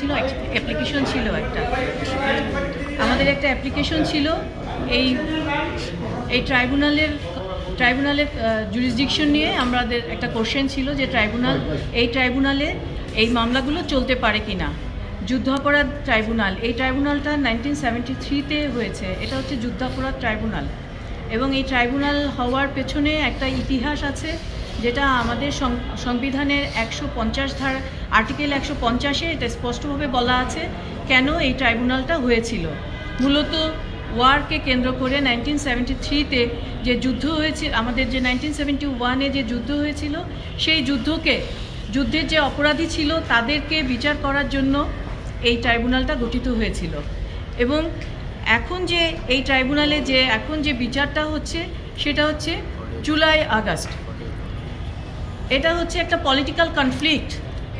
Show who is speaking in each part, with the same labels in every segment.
Speaker 1: ছিল অ্যাপ্লিকেশন ছিল একটা আমাদের একটা অ্যাপ্লিকেশন ছিল এই ট্রাইব্যুনালের জুরিসডিকশন নিয়ে আমাদের একটা কোশ্চেন ছিল যে ট্রাইব্যুনালে এই মামলাগুলো চলতে পারে কিনা। যুদ্ধাপরাধ ট্রাইব্যুনাল, এই ট্রাইব্যুনালটা 1973-তে হয়েছে। এটা হচ্ছে যুদ্ধাপরাধ ট্রাইব্যুনাল এবং এই ট্রাইব্যুনাল হওয়ার পেছনে একটা ইতিহাস আছে, যেটা আমাদের সংবিধানের 150 ধারা আর্টিকেল 150-এ এটা স্পষ্টভাবে বলা আছে কেন এই ট্রাইব্যুনালটা হয়েছিল। মূলত ওয়ারকে কেন্দ্র করে 1973-তে যে যুদ্ধ হয়েছে, আমাদের যে 1971-এ যে যুদ্ধ হয়েছিল, সেই যুদ্ধের যে অপরাধী ছিল তাদেরকে বিচার করার জন্য এই ট্রাইব্যুনালটা গঠিত হয়েছিল। এবং এখন যে এই ট্রাইব্যুনালে এখন যে বিচারটা হচ্ছে সেটা হচ্ছে জুলাই আগস্ট। এটা হচ্ছে একটা পলিটিক্যাল কনফ্লিক্ট,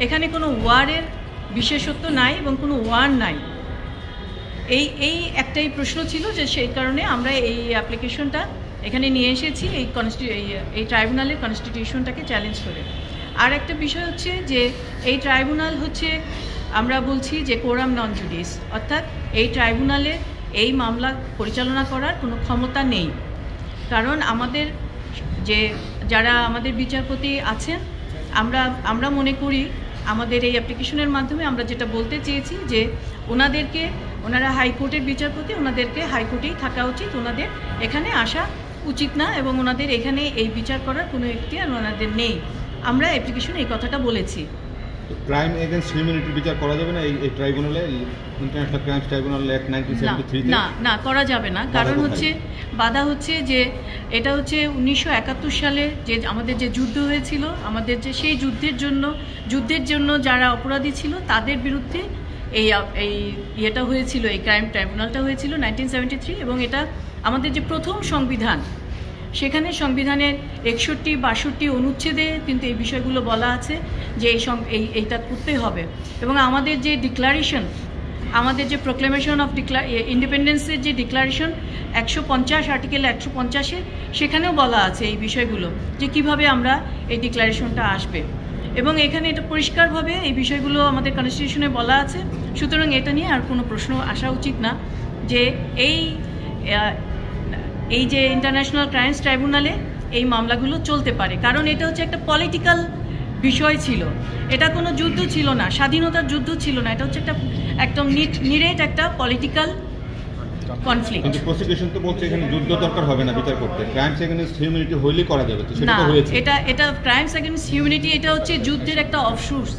Speaker 1: এখানে কোনো ওয়ারের বিশেষত্ব নাই এবং কোনো ওয়ার নাই। এই একটাই প্রশ্ন ছিল, যে সেই কারণে আমরা এই অ্যাপ্লিকেশনটা এখানে নিয়ে এসেছি এই ট্রাইব্যুনালের কনস্টিটিউশনটাকে চ্যালেঞ্জ করে। আর একটা বিষয় হচ্ছে যে এই ট্রাইব্যুনাল হচ্ছে, আমরা বলছি যে কোরাম নন জুডিস, অর্থাৎ এই ট্রাইব্যুনালে এই মামলা পরিচালনা করার কোনো ক্ষমতা নেই। কারণ আমাদের যারা আমাদের বিচারপতি আছেন, আমরা মনে করি আমাদের এই অ্যাপ্লিকেশনের মাধ্যমে আমরা যেটা বলতে চেয়েছি যে ওনারা হাইকোর্টের বিচারপতি, ওনাদেরকে হাইকোর্টেই থাকা উচিত, ওনাদের এখানে আসা উচিত না এবং ওনাদের এখানে এই বিচার করার কোনো এখতিয়ার ওনাদের নেই। আমরা অ্যাপ্লিকেশনে এই কথাটা বলেছি।
Speaker 2: ক্রাইম এগেইনস্ট হিউম্যানিটির বিচার করা যাবে না এই ট্রাইব্যুনালে, ইন্টারন্যাশনাল ক্রাইমস ট্রাইব্যুনাল অ্যাক্ট 1973?
Speaker 1: না করা যাবে না। কারণ বাধা হচ্ছে যে এটা হচ্ছে 1971 সালে যে আমাদের যে যুদ্ধ হয়েছিল, আমাদের যে সেই যুদ্ধের জন্য যারা অপরাধী ছিল তাদের বিরুদ্ধে এটা হয়েছিল, এই ক্রাইম ট্রাইব্যুনালটা হয়েছিল 1973। এবং এটা আমাদের যে প্রথম সংবিধান, সেখানে সংবিধানের 61-62 অনুচ্ছেদে কিন্তু এই বিষয়গুলো বলা আছে যে এইটা করতে হবে। এবং আমাদের যে ডিক্লারেশন, আমাদের যে প্রোক্লেমেশন অফ ইন্ডিপেন্ডেন্সের যে ডিক্লারেশন 150 আর্টিকেল 150-এ, সেখানেও বলা আছে এই বিষয়গুলো, যে কিভাবে আমরা এই ডিক্লারেশনটা আসবে। এবং এখানে এটা পরিষ্কারভাবে এই বিষয়গুলো আমাদের কনস্টিটিউশনে বলা আছে। সুতরাং এটা নিয়ে আর কোনো প্রশ্ন আসা উচিত না যে এই যে ইন্টারন্যাশনাল ক্রাইমস ট্রাইব্যুনালে এই মামলাগুলো চলতে পারে। কারণ এটা হচ্ছে একটা পলিটিক্যাল বিষয় ছিল, এটা কোনো যুদ্ধ ছিল না, স্বাধীনতার যুদ্ধ ছিল না, এটা হচ্ছে একদম নিরেট একটা পলিটিক্যাল কনফ্লিক্ট।
Speaker 2: কিন্তু প্রসিকিউশন তো বলছে এখানে যুদ্ধ দরকার হবে না বিচার করতে, ক্রাইমস এগেইনস্ট হিউম্যানিটি হইলে করা যাবে। তো সেটা হয়েছে,
Speaker 1: এটা ক্রাইমস এগেইনস্ট হিউম্যানিটি, এটা হচ্ছে যুদ্ধের একটা অফশুটস।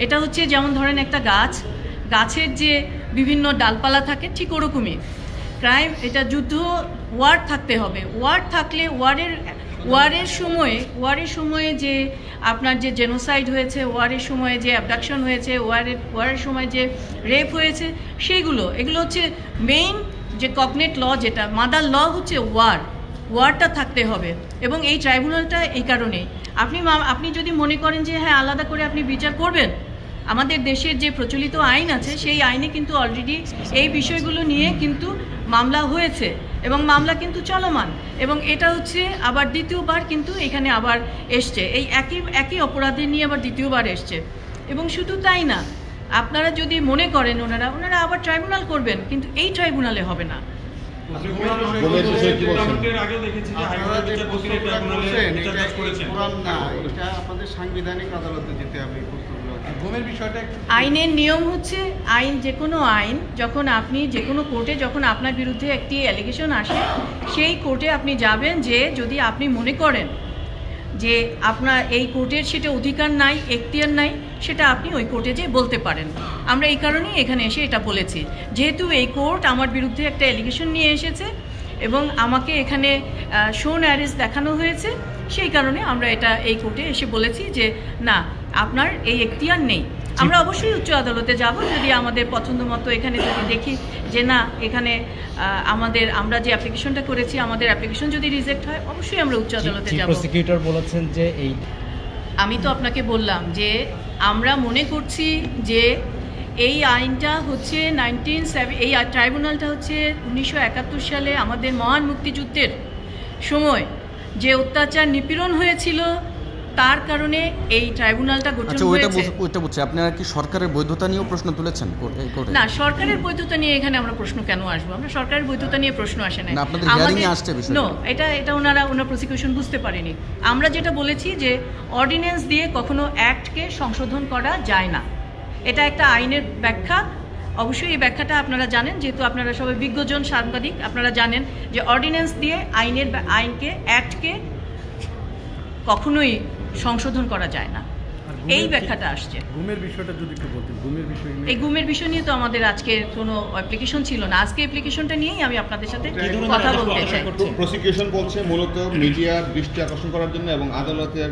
Speaker 1: এটা হচ্ছে যেমন ধরেন একটা গাছের যে বিভিন্ন ডালপালা থাকে, ঠিক ওরকমই ক্রাইম। এটা যুদ্ধ, ওয়ার থাকতে হবে। ওয়ার থাকলে ওয়ারের সময়ে যে আপনার যে জেনোসাইড হয়েছে, ওয়ারের সময়ে যে অ্যাবডাকশন হয়েছে, ওয়ারের সময় যে রেপ হয়েছে, এগুলো হচ্ছে মেইন যে কগনেট ল, যেটা মাদার ল হচ্ছে ওয়ারটা থাকতে হবে। এবং এই ট্রাইব্যুনালটা এই কারণেই, আপনি যদি মনে করেন যে হ্যাঁ আলাদা করে আপনি বিচার করবেন, আমাদের দেশের যে প্রচলিত আইন আছে সেই আইনে কিন্তু অলরেডি এই বিষয়গুলো নিয়ে কিন্তু মামলা হয়েছে এবং মামলা কিন্তু চলমান। এবং এটা হচ্ছে আবার দ্বিতীয়বার কিন্তু এখানে আবার এসছে, এই একই অপরাধী নিয়ে আবার দ্বিতীয়বার এসছে। এবং শুধু তাই না, আপনারা যদি মনে করেন ওনারা আবার ট্রাইব্যুনাল করবেন, কিন্তু এই ট্রাইব্যুনালে হবে না। আইনের নিয়ম হচ্ছে, যে কোনো আইন যখন আপনি যে কোনো কোর্টে যখন আপনার বিরুদ্ধে একটি অ্যালিগেশন আসে, সেই কোর্টে আপনি যাবেন যে যদি আপনি মনে করেন যে আপনার এই কোর্টের সেটা অধিকার নাই, এখতিয়ার নাই, সেটা আপনি ওই কোর্টে যেয়ে বলতে পারেন। আমরা এই কারণেই এখানে এসে এটা বলেছি, যেহেতু এই কোর্ট আমার বিরুদ্ধে একটা অ্যালিগেশন নিয়ে এসেছে এবং আমাকে এখানে শোন অ্যারেস্ট দেখানো হয়েছে, সেই কারণে আমরা এই কোর্টে এসে বলেছি যে না, আপনার এই এখতিয়ার নেই। আমরা অবশ্যই উচ্চ আদালতে যাব যদি আমাদের পছন্দ মতো, এখানে যদি দেখি যে না, এখানে আমরা যে অ্যাপ্লিকেশনটা করেছি, আমাদের অ্যাপ্লিকেশন যদি রিজেক্ট হয়, অবশ্যই আমরা উচ্চ আদালতে যাব।
Speaker 3: প্রসিকিউটর বলেছেন যে
Speaker 1: আমি তো আপনাকে বললাম যে আমরা মনে করছি যে এই আইনটা হচ্ছে এই ট্রাইব্যুনালটা হচ্ছে 1971 সালে আমাদের মহান মুক্তিযুদ্ধের সময় যে অত্যাচার নিপীড়ন হয়েছিল তার কারণে এই ট্রাইব্যুনালটা গঠন হয়েছে।
Speaker 3: ওইটা বুঝছি, আপনারা কি সরকারের বৈধতা নিয়েও প্রশ্ন তুলেছেন?
Speaker 1: না, সরকারের বৈধতা নিয়ে এখানে আমরা প্রশ্ন কেন আসবো? আমরা সরকারের বৈধতা নিয়ে প্রশ্ন আসে না। এটা ওনার প্রসিকিউশন বুঝতে পারেনি। আমরা যেটা বলেছি যে অর্ডিন্যান্স দিয়ে কখনো অ্যাক্টকে সংশোধন করা যায় না, এটা একটা আইনের ব্যাখ্যা। অবশ্যই এই ব্যাখ্যাটা আপনারা জানেন, যেহেতু আপনারা সবাই বিজ্ঞজন সাংবাদিক, আপনারা জানেন যে অর্ডিন্যান্স দিয়ে অ্যাক্টকে কখনোই সংশোধন করা যায় না, এই ব্যাখ্যাটা আসছে। এই গুমের বিষয় নিয়ে তো আমাদের আজকে কোনো অ্যাপ্লিকেশন ছিল না। আজকে অ্যাপ্লিকেশনটা নিয়েই আমি আপনাদের সাথে কথা বলতে চাই।
Speaker 2: প্রসিকিউশন বলছে মূলত মিডিয়ার দৃষ্টি আকর্ষণ করার জন্য এবং আদালতের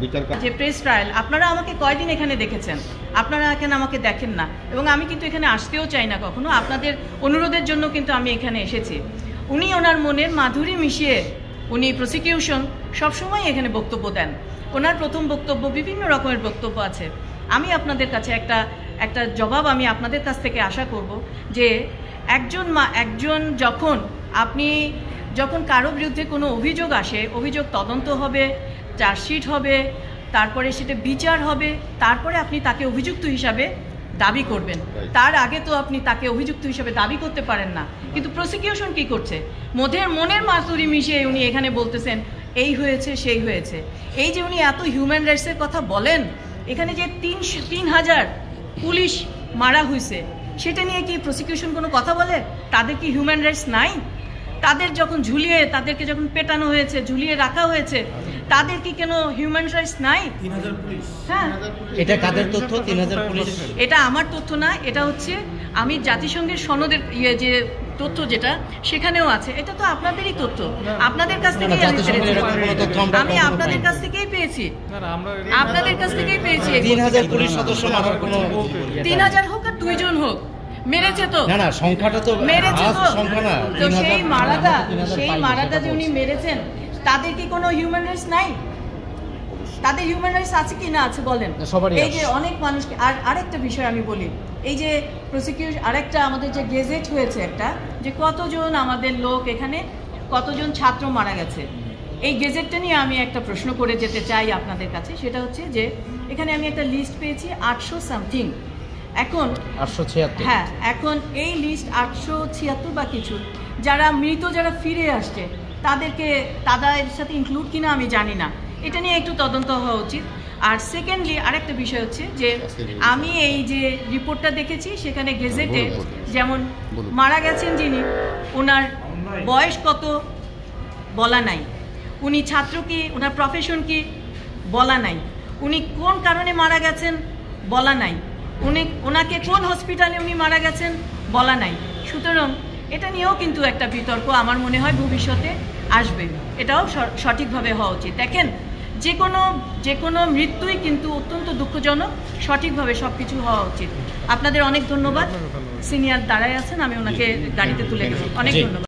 Speaker 2: বিচার যে
Speaker 1: প্রেস ট্রায়াল। আপনারা আমাকে কয়দিন এখানে দেখেছেন? আপনারা এখানে আমাকে দেখেন না, এবং আমি কিন্তু এখানে আসতেও চাই না কখনো। আপনাদের অনুরোধের জন্য কিন্তু আমি এখানে এসেছি। উনি ওনার মনের মাধুরী মিশিয়ে উনি প্রসিকিউশন সবসময় এখানে বক্তব্য দেন। ওনার প্রথম বক্তব্য, বিভিন্ন রকমের বক্তব্য আছে। আমি আপনাদের কাছে একটা জবাব আমি আপনাদের কাছ থেকে আশা করব যে একজন যখন কারো বিরুদ্ধে কোনো অভিযোগ আসে, অভিযোগ তদন্ত হবে, চার্জশিট হবে, তারপরে সেটা বিচার হবে, তারপরে আপনি তাকে অভিযুক্ত হিসাবে দাবি করবেন। তার আগে তো আপনি তাকে অভিযুক্ত হিসাবে দাবি করতে পারেন না। কিন্তু প্রসিকিউশন কি করছে? মনের মাধুরী মিশিয়ে উনি এখানে বলতেছেন এই হয়েছে সেই হয়েছে। এই যে উনি এত হিউম্যান রাইটসের কথা বলেন, এখানে যে 3,000 পুলিশ মারা হয়েছে, সেটা নিয়ে কি প্রসিকিউশন কোনো কথা বলে? তাদের কি হিউম্যান রাইটস নাই? তাদেরকে যখন পেটানো হয়েছে, ঝুলিয়ে রাখা হয়েছে, তাদের কি কোনো হিউম্যান রাইটস নাই?
Speaker 4: 3,000 পুলিশ।
Speaker 1: হ্যাঁ,
Speaker 4: এটা কাদের তথ্য? 3,000 পুলিশ।
Speaker 1: এটা আমার তথ্য না, এটা হচ্ছে আমি জাতিসংঘের সনদের যে তথ্য যেটা সেখানেও আছে। এটা তো আপনাদেরই তথ্য, আপনাদের কাছ থেকেই আমি আপনাদের কাছ থেকেই পেয়েছি।
Speaker 4: 3,000 পুলিশ সদস্য মারার কোনো
Speaker 1: 3,000 হোক আর 2 জন হোক, মেরেছে তো।
Speaker 4: না, সংখ্যাটা তো
Speaker 1: মেরেছে তো।
Speaker 4: সংখ্যা না।
Speaker 1: তো সেই মারাটা যে উনি মেরেছেন, তাদের কি কোনো হিউম্যান রাইটস নাই? তাদের হিউম্যান রাইটস আছে কি না আছে বলেন? এই যে অনেক মানুষকে, আরেকটা বিষয় আমি বলি, এই যে প্রসিকিউশন আরেকটা আমাদের যে গেজেট হয়েছে একটা, যে কতজন আমাদের লোক এখানে, কতজন ছাত্র মারা গেছে, এই গেজেটটা নিয়ে আমি একটা প্রশ্ন করে যেতে চাই আপনাদের কাছে। সেটা হচ্ছে যে এখানে আমি একটা লিস্ট পেয়েছি 800 সামথিং। এখন
Speaker 4: 876।
Speaker 1: হ্যাঁ, এখন এই লিস্ট 876 বা কিছু, যারা ফিরে আসছে তাদের সাথে ইনক্লুড কিনা আমি জানি না। এটা নিয়ে একটু তদন্ত হওয়া উচিত। আর সেকেন্ডলি আরেকটা বিষয় হচ্ছে যে আমি এই যে রিপোর্টটা দেখেছি, সেখানে গেজেটে যেমন মারা গেছেন যিনি, ওনার বয়স কত বলা নাই, উনি ছাত্র কি, ওনার প্রফেশন কি বলা নাই, উনি কোন কারণে মারা গেছেন বলা নাই, ওনাকে কোন হসপিটালে উনি মারা গেছেন বলা নাই। সুতরাং এটা নিয়েও কিন্তু একটা বিতর্ক আমার মনে হয় ভবিষ্যতে আসবে। এটাও সঠিকভাবে হওয়া উচিত। দেখেন, যে কোনো মৃত্যুই কিন্তু অত্যন্ত দুঃখজনক, সঠিকভাবে সব কিছু হওয়া উচিত। আপনাদের অনেক ধন্যবাদ। সিনিয়র দাঁড়ায় আছেন, আমি ওনাকে গাড়িতে তুলে দেব। অনেক ধন্যবাদ।